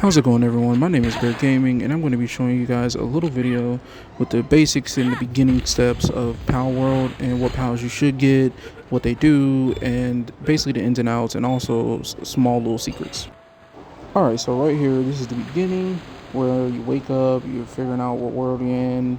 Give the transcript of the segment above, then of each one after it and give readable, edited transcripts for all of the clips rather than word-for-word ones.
How's it going, everyone? My name is Bear Gaming, and I'm going to be showing you guys a little video with the basics and the beginning steps of PalWorld and what pals you should get, what they do, and basically the ins and outs, and also small little secrets. Alright, so right here, this is the beginning where you wake up, you're figuring out what world you're in.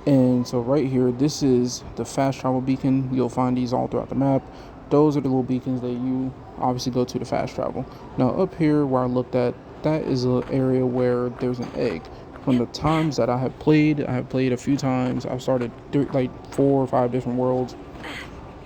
And so right here, this is the fast travel beacon. You'll find these all throughout the map. Those are the little beacons that you obviously go to fast travel. Now up here where I looked at, that is an area where there's an egg. From the times that I have played a few times. I've started like 4 or 5 different worlds.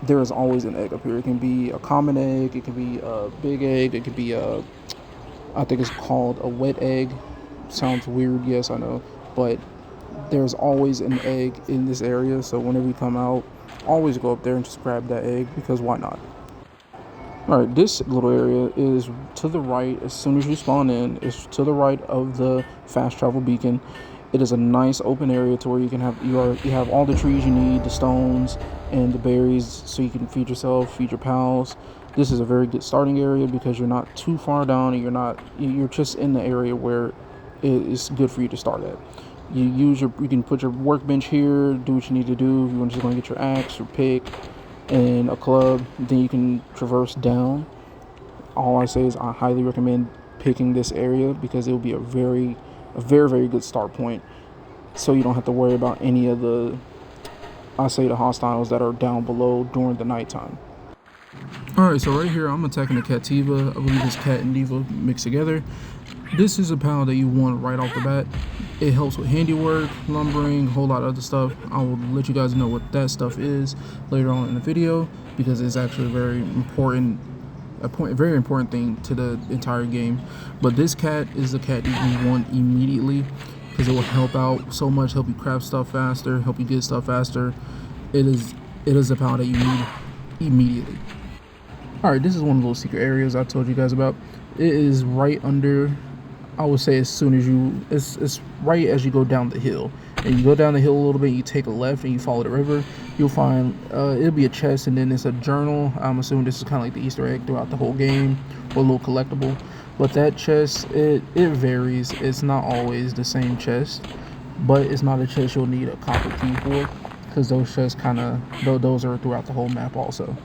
There is always an egg up here. It can be a common egg, it can be a big egg, it could be I think it's called a wet egg. Sounds weird, yes I know, but there's always an egg in this area, so whenever you come out, always go up there and just grab that egg, because why not? Alright, this little area is to the right. As soon as you spawn in, it's to the right of the fast travel beacon. It is a nice open area to where you can you have all the trees you need, the stones and the berries, so you can feed yourself, feed your pals. This is a very good starting area because you're not too far down, and you're just in the area where it's good for you to start at. You can put your workbench here, do what you need to do. If you want to just go and get your axe, your pick, and a club, then you can traverse down. All I say is I highly recommend picking this area because it will be a very good start point, so you don't have to worry about any of the hostiles that are down below during the nighttime. Alright, so right here I'm attacking the Cativa. I believe it's Cat and Diva mixed together. This is a pal that you want right off the bat. It helps with handiwork, lumbering, a whole lot of other stuff. I will let you guys know what that stuff is later on in the video, because it's actually a very important thing to the entire game. But this cat is the cat you want immediately, because it will help out so much, help you craft stuff faster, help you get stuff faster. It is a pal that you need immediately. Alright, this is one of those secret areas I told you guys about. It is right under, I would say, it's right as you go down the hill. And you go down the hill a little bit, you take a left and you follow the river, you'll find it'll be a chest, and then it's a journal. I'm assuming this is kind of like the Easter egg throughout the whole game, or a little collectible. But that chest, it varies. It's not always the same chest, but it's not a chest you'll need a copper key for, because those chests those are throughout the whole map also.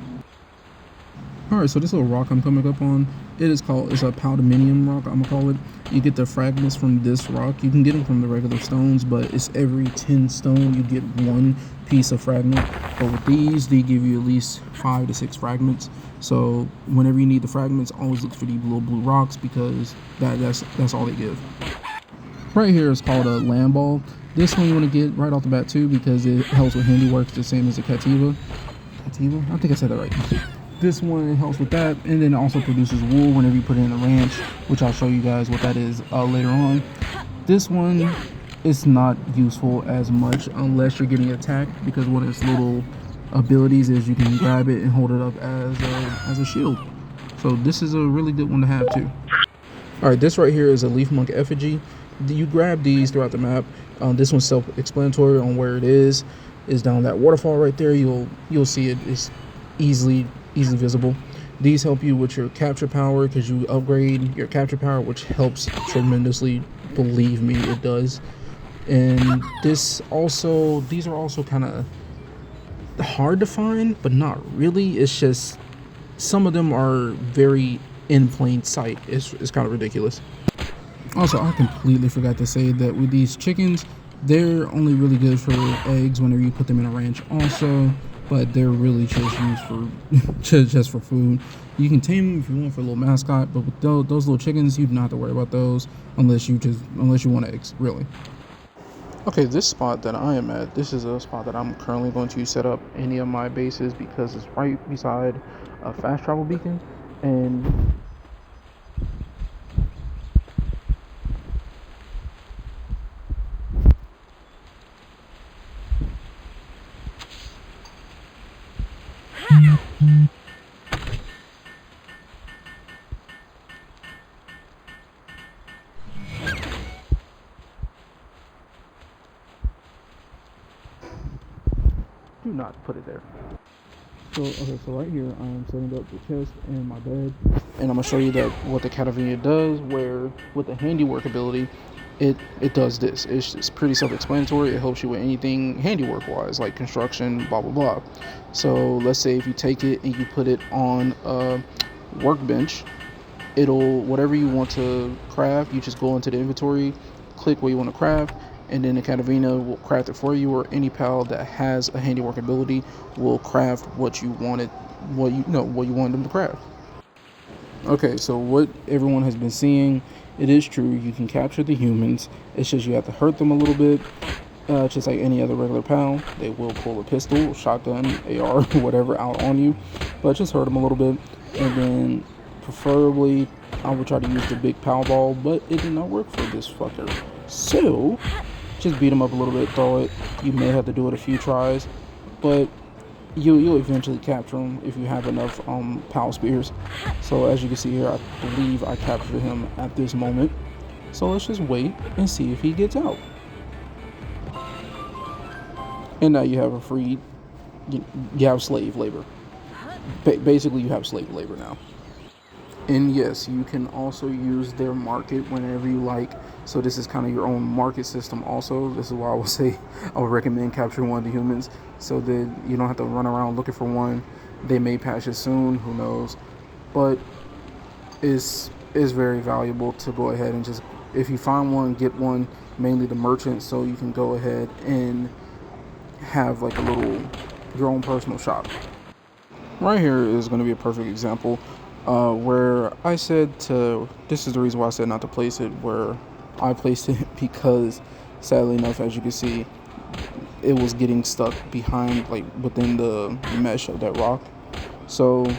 Alright, so this little rock I'm coming up on, it's a paldominium rock, I'm gonna call it. You get the fragments from this rock. You can get them from the regular stones, but it's every 10 stone you get 1 piece of fragment. But with these, they give you at least 5 to 6 fragments. So whenever you need the fragments, always look for these little blue rocks, because that's all they give. Right here is called a land ball. This one you want to get right off the bat too, because it helps with handiwork, the same as the Cativa. Cativa? I think I said that right. This one helps with that, and then it also produces wool whenever you put it in the ranch, which I'll show you guys what that is later on. This one is not useful as much unless you're getting attacked, because one of its little abilities is you can grab it and hold it up as a shield. So this is a really good one to have too. Alright, this right here is a leaf monk effigy. You grab these throughout the map. This one's self-explanatory on where it is down that waterfall right there. You'll see it. It's easily visible. These help you with your capture power, because you upgrade your capture power, which helps tremendously. Believe me, it does. And these are also kind of hard to find, but not really. It's just some of them are very in plain sight. It's kind of ridiculous. Also, I completely forgot to say that with these chickens, they're only really good for eggs whenever you put them in a ranch also, but they're really just used for just for food. You can tame them if you want for a little mascot, but with those little chickens, you don't have to worry about those unless you want eggs, really. Okay, this spot that I am at, this is a spot that I'm currently going to set up any of my bases, because it's right beside a fast travel beacon. And do not put it there. So right here I'm setting up the chest and my bed, and I'm gonna show you that what the Catavina does. Where with the handiwork ability, it does this. It's pretty self-explanatory. It helps you with anything handiwork wise, like construction, blah blah blah. So let's say if you take it and you put it on a workbench, it'll whatever you want to craft, you just go into the inventory, click what you want to craft, and then the Catavina will craft it for you, or any pal that has a handiwork ability will craft what you wanted, what you want them to craft. Okay, so what everyone has been seeing, it is true. You can capture the humans. It's just you have to hurt them a little bit. Just like any other regular pal, they will pull a pistol, shotgun, AR, whatever out on you, but just hurt them a little bit, and then preferably I would try to use the big pal ball, but it did not work for this fucker. So just beat him up a little bit, throw it. You may have to do it a few tries, but you'll eventually capture him if you have enough pal spears. So as you can see here, I believe I captured him at this moment. So let's just wait and see if he gets out. And now you have a free, you have slave labor. Basically, you have slave labor now. And yes, you can also use their market whenever you like. So this is kind of your own market system also. This is why I would say I would recommend capturing one of the humans, so that you don't have to run around looking for one. They may patch it soon, who knows. But it's very valuable to go ahead and just, if you find one, get one, mainly the merchant, so you can go ahead and have like a little, your own personal shop. Right here is going to be a perfect example. Where I said this is the reason why I said not to place it where I placed it, because sadly enough, as you can see, it was getting stuck behind, like within the mesh of that rock. So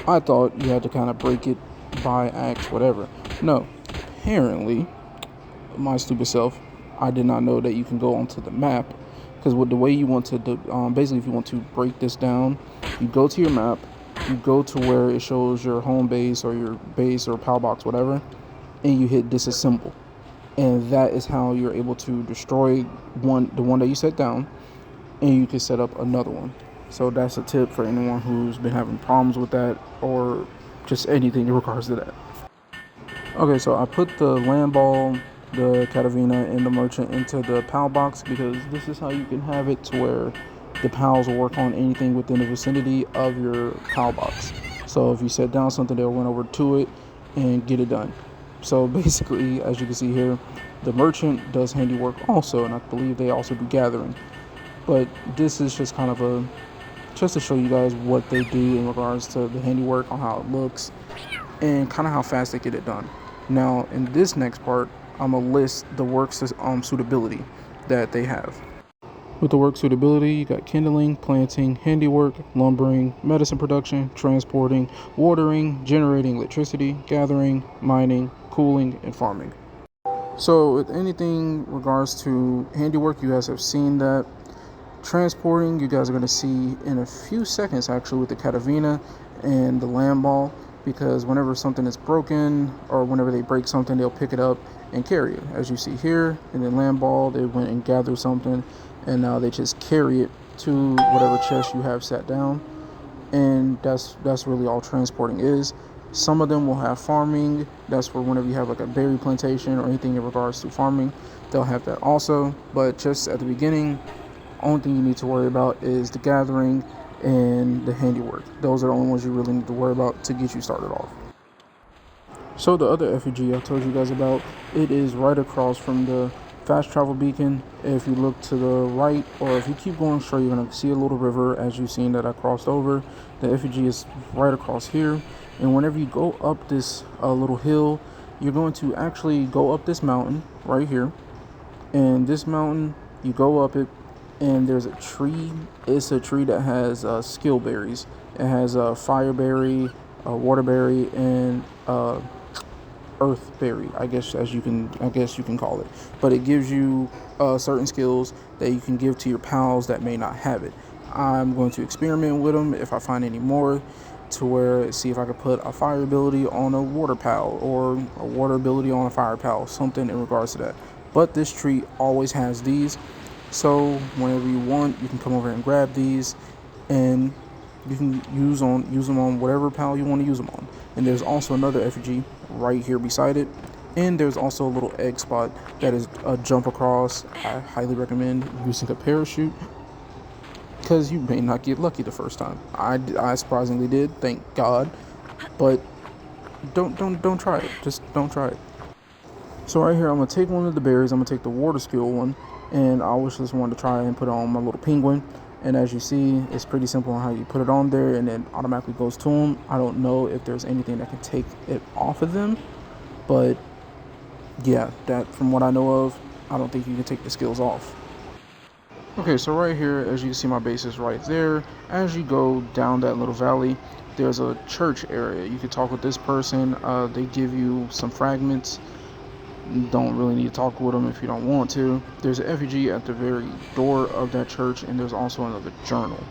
I thought you had to kind of break it by axe, whatever. No, apparently, my stupid self, I did not know that you can go onto the map, because with the way you want to basically, if you want to break this down, you go to your map, you go to where it shows your home base or your base or PAL box, whatever, and you hit disassemble. And that is how you're able to destroy the one that you set down, and you can set up another one. So that's a tip for anyone who's been having problems with that, or just anything in regards to that. Okay, so I put the land ball, the Catavina, and the merchant into the PAL box, because this is how you can have it to where the pals will work on anything within the vicinity of your pal box. So if you set down something, they'll run over to it and get it done. So basically, as you can see here, the merchant does handiwork also, and I believe they also do gathering. But this is just kind of just to show you guys what they do in regards to the handiwork, on how it looks, and kind of how fast they get it done. Now, in this next part, I'm gonna list the work suitability that they have. With the work suitability, you got kindling, planting, handiwork, lumbering, medicine production, transporting, watering, generating electricity, gathering, mining, cooling, and farming. So with anything regards to handiwork, you guys have seen that. Transporting, you guys are going to see in a few seconds actually with the Catavina and the land ball, because whenever something is broken or whenever they break something, they'll pick it up and carry it, as you see here. And then land ball, they went and gathered something, and now they just carry it to whatever chest you have sat down. And that's really all transporting is. Some of them will have farming. That's for whenever you have like a berry plantation or anything in regards to farming, they'll have that also. But just at the beginning, only thing you need to worry about is the gathering and the handiwork. Those are the only ones you really need to worry about to get you started off. So the other effigy I told you guys about, it is right across from the fast travel beacon. If you look to the right, or if you keep going straight, you're going to see a little river, as you've seen that I crossed over. The effigy is right across here, and whenever you go up this little hill, you're going to actually go up this mountain right here. And this mountain, you go up it, and there's a tree. It's a tree that has skill berries. It has a fire berry, a water berry, and earth berry, I guess you can call it. But it gives you certain skills that you can give to your pals that may not have it. I'm going to experiment with them if I find any more, to where see if I could put a fire ability on a water pal or a water ability on a fire pal, something in regards to that. But this tree always has these, so whenever you want, you can come over and grab these and you can use them on whatever PAL you want to use them on. And there's also another effigy right here beside it. And there's also a little egg spot that is a jump across. I highly recommend using a parachute because you may not get lucky the first time. I surprisingly did, thank God. But don't try it. Just don't try it. So right here, I'm gonna take one of the berries. I'm gonna take the water skill one, and I was just wanted to try and put it on my little penguin. And as you see, it's pretty simple on how you put it on there, and then automatically goes to them. I don't know if there's anything that can take it off of them, but yeah, that from what I know of, I don't think you can take the skills off. Okay, so right here, as you can see, my base is right there. As you go down that little valley, there's a church area. You can talk with this person. They give you some fragments. You don't really need to talk with them if you don't want to. There's an effigy at the very door of that church, and there's also another journal.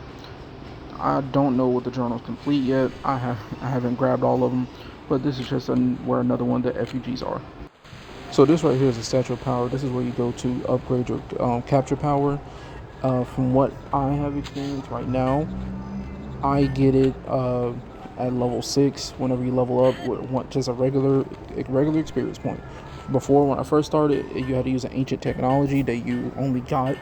I don't know what the journal is complete yet. I haven't grabbed all of them, but this is just where another one of the effigies are. So this right here is the Statue of Power. This is where you go to upgrade your capture power. From what I have experienced right now, I get it at level 6 whenever you level up with just a regular experience point. Before, when I first started, you had to use an ancient technology that you only got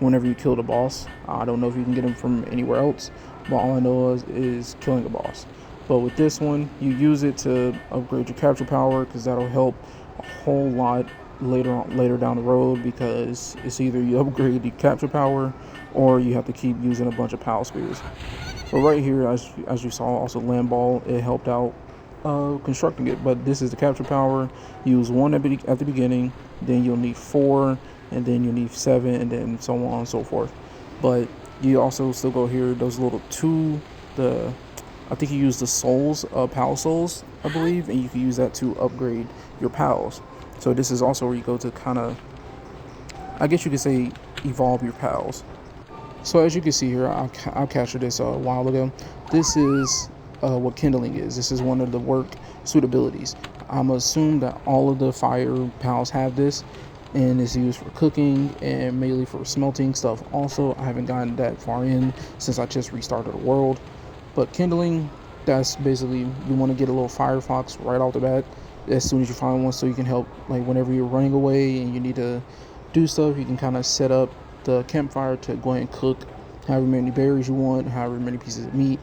whenever you killed a boss. I don't know if you can get them from anywhere else, but all I know is killing a boss. But with this one, you use it to upgrade your capture power, because that'll help a whole lot later down the road, because it's either you upgrade the capture power or you have to keep using a bunch of PAL spears. But right here, as you saw, also land ball, it helped out constructing it. But this is the capture power. Use 1 at the beginning, then you'll need 4, and then you'll need 7, and then so on and so forth. But you also still go here, those little I think you use the souls, PAL souls, I believe, and you can use that to upgrade your PALs. So this is also where you go to kind of, I guess you could say, evolve your PALs. So as you can see here, I captured this a while ago. This is what kindling is. This is one of the work suitabilities. I'm assuming that all of the fire PALs have this, and it's used for cooking and mainly for smelting stuff. Also, I haven't gotten that far in since I just restarted the world. But kindling, that's basically, you want to get a little firefox right off the bat as soon as you find one, so you can help, like whenever you're running away and you need to do stuff, you can kind of set up the campfire to go ahead and cook however many berries you want, however many pieces of meat,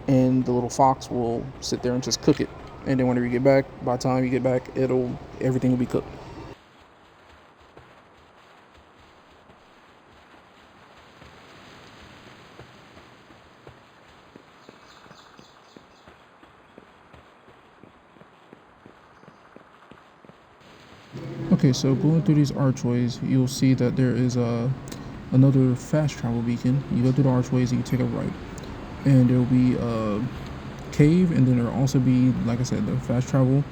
and the little fox will sit there and just cook it. And then whenever you get back, by the time you get back, everything will be cooked. Okay, so going through these archways, you'll see that there is another fast travel beacon. You go through the archways and you take a right, and there will be a cave, and then there will also be, like I said, the fast travel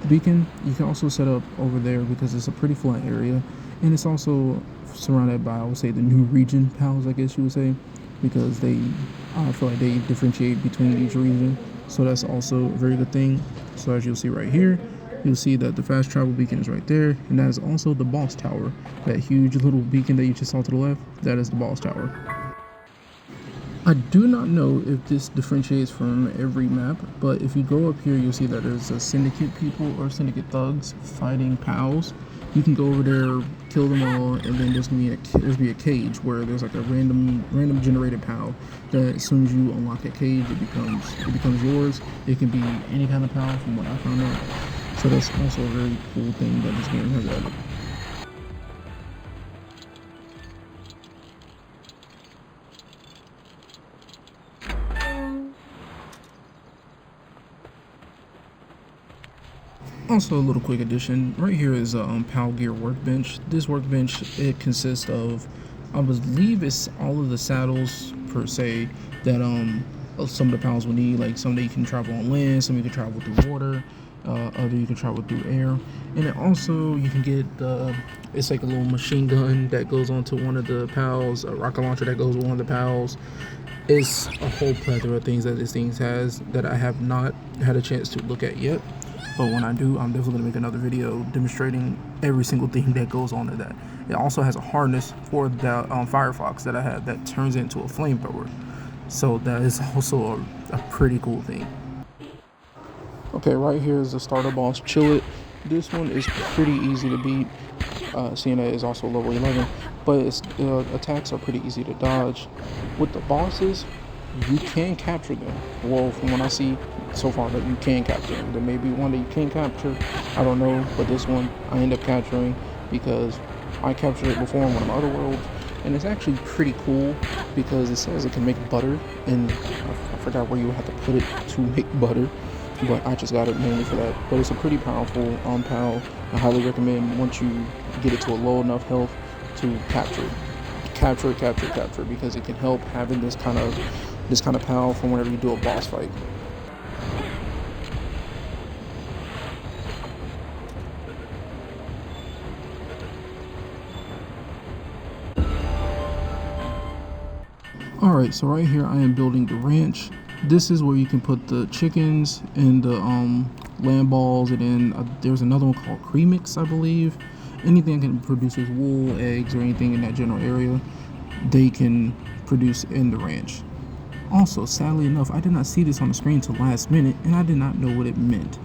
beacon. You can also set up over there because it's a pretty flat area, and it's also surrounded by, I would say, the new region PALs, I guess you would say, because I feel like they differentiate between each region. So that's also a very good thing. So as you'll see right here, you'll see that the fast travel beacon is right there, and that is also the boss tower. That huge little beacon that you just saw to the left, that is the boss tower. I do not know if this differentiates from every map, but if you go up here, you'll see that there's a syndicate people or syndicate thugs fighting PALs. You can go over there, kill them all, and then there's be a cage where there's like a random generated PAL that as soon as you unlock that cage, it becomes yours. It can be any kind of PAL from what I found out. So that's also a very cool thing that this game has added. Also, a little quick addition. Right here is a PAL gear workbench. This workbench, it consists of, I believe it's all of the saddles per se that some of the PALs will need. Like some that you can travel on land, some you can travel through water, other you can travel through air. And then also you can get it's like a little machine gun that goes onto one of the PALs, a rocket launcher that goes with one of the PALs. It's a whole plethora of things that this thing has that I have not had a chance to look at yet. But when I do, I'm definitely going to make another video demonstrating every single thing that goes on to that. It also has a harness for the Firefox that I had that turns into a flamethrower. So that is also a pretty cool thing. Okay, right here is the starter boss, Chill It. This one is pretty easy to beat, seeing that it's also level 11, but its attacks are pretty easy to dodge. With the bosses, you can capture them. Well, from what I see so far, that you can capture them. There may be one that you can't capture, I don't know, but this one I end up capturing because I captured it before in one of my other worlds, and it's actually pretty cool because it says it can make butter, and I forgot where you have to put it to make butter, but I just got it mainly for that. But it's a pretty powerful PAL. I highly recommend once you get it to a low enough health to capture it, because it can help having this kind of PAL from whenever you do a boss fight. Alright, so right here I am building the ranch. This is where you can put the chickens and the lamb balls, and then there's another one called Creamix, I believe. Anything that can produce wool, eggs, or anything in that general area, they can produce in the ranch. Also, sadly enough, I did not see this on the screen until last minute, and I did not know what it meant.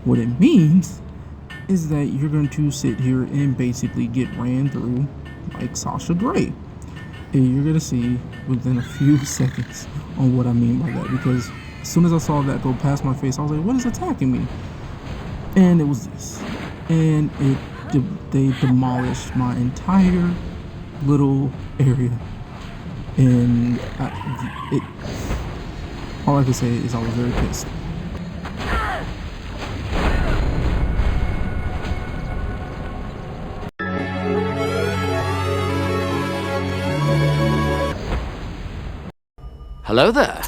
What it means is that you're going to sit here and basically get ran through like Sasha Grey. And you're going to see within a few seconds on what I mean by that, because as soon as I saw that go past my face, I was like, what is attacking me? And it was this. And they demolished my entire little area. And all I can say is I was very pissed. Hello there.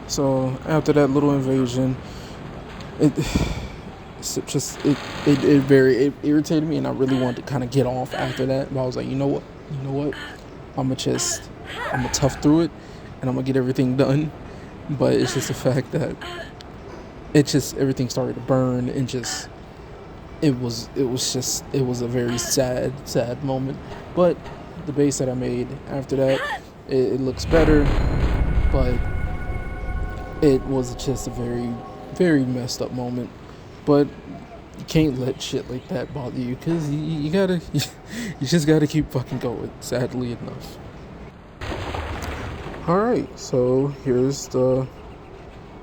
So after that little invasion, it irritated me, and I really wanted to kind of get off after that. But I was like, you know what, I'm gonna tough through it, and I'm gonna get everything done. But it's just the fact that everything started to burn, and it was a very sad moment. But the base that I made after that, it looks better, but it was just a very, very messed up moment. But you can't let shit like that bother you, because you gotta you just gotta keep fucking going, sadly enough. Alright, so here's the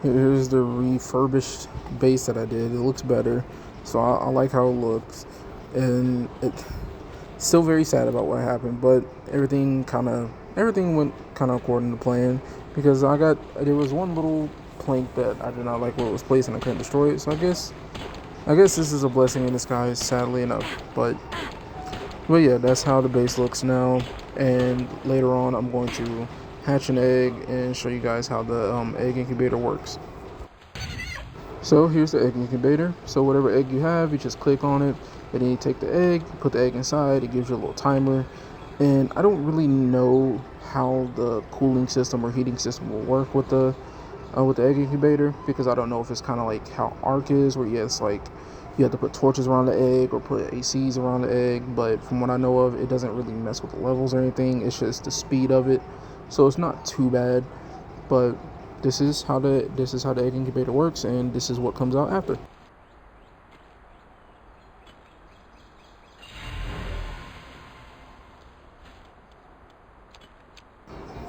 refurbished base that I did. It looks better, so I like how it looks, and it's still very sad about what happened, but everything went kind of according to plan, because there was one little plank that I did not like where it was placed, and I couldn't destroy it. So I guess this is a blessing in disguise, sadly enough. But yeah, that's how the base looks now, and later on I'm going to hatch an egg and show you guys how the egg incubator works. So here's the egg incubator. So whatever egg you have, you just click on it, and then you take the egg, you put the egg inside. It gives you a little timer, and I don't really know how the cooling system or heating system will work with the egg incubator, because I don't know if it's kind of like how Ark is, where yes, like you have to put torches around the egg or put ACs around the egg. But from what I know of, it doesn't really mess with the levels or anything. It's just the speed of it, so it's not too bad. But this is how the egg incubator works, and this is what comes out after.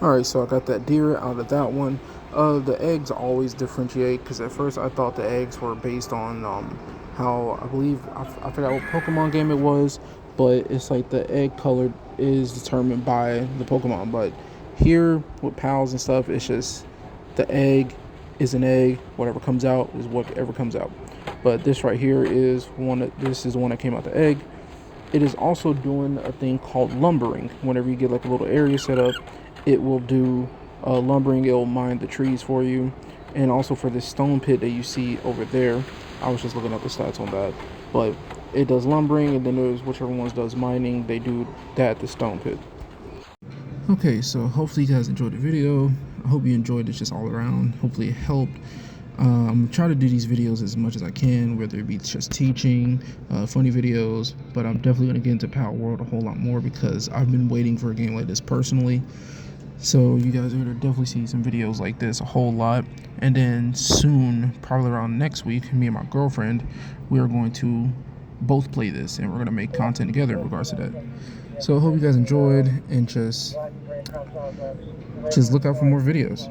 Alright, so I got that deer out of that one. The eggs always differentiate, because at first I thought the eggs were based on how, I believe, I forgot what Pokemon game it was, but it's like the egg color is determined by the Pokemon. But here with pals and stuff, it's just the egg is an egg. Whatever comes out is whatever comes out. But this right here is the one that came out the egg. It is also doing a thing called lumbering. Whenever you get like a little area set up, it will do lumbering. It will mine the trees for you. And also for this stone pit that you see over there, I was just looking up the stats on that, but it does lumbering, and then there's whichever ones does mining, they do that at the stone pit. Okay, so hopefully you guys enjoyed the video. I hope you enjoyed it just all around. Hopefully it helped. I'm trying to do these videos as much as I can, whether it be just teaching, funny videos, but I'm definitely going to get into PalWorld a whole lot more because I've been waiting for a game like this personally. So you guys are going to definitely see some videos like this a whole lot. And then soon, probably around next week, me and my girlfriend, we are going to both play this and we're going to make content together in regards to that. So I hope you guys enjoyed, and just look out for more videos.